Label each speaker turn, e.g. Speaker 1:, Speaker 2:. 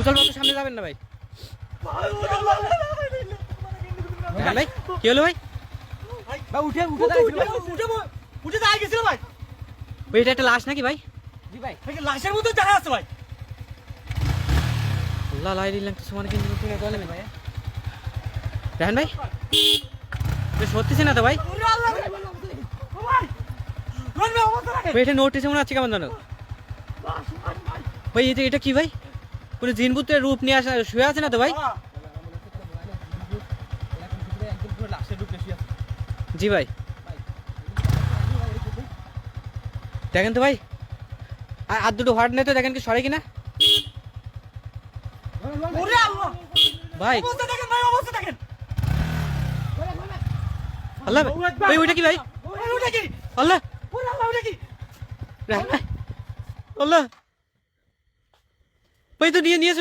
Speaker 1: চল তো সামনে যাবেন না ভাই। ভাই কি হলো ভাই?
Speaker 2: ভাই উঠে দাঁড়িয়ে গেছিল ভাই।
Speaker 1: ভাই এটা একটা লাশ নাকি ভাই?
Speaker 2: জি ভাই, লাশের মতো দেখা যাচ্ছে ভাই।
Speaker 1: আল্লাহ লাই দিলাম তো সমান কিন্তু তুমি বলেন ভাই। রাহান ভাই সত্যি না তো ভাই? ভাই এটা নোটিস মনে হচ্ছে কেমন জানো ভাই? এটা কি ভাই? কোনো জিনভূতের রূপ নিয়ে আসা শুয়ে আছে না তো ভাই? জি ভাই দেখেন তো ভাই, আর দুটো হার্ট নেই তো, দেখেন কি সরে কিনা ভাই। আল্লাহ ভাই ওইটা কি ভাই? আল্লাহ আল্লাহ ভাই তো নিয়ে চলে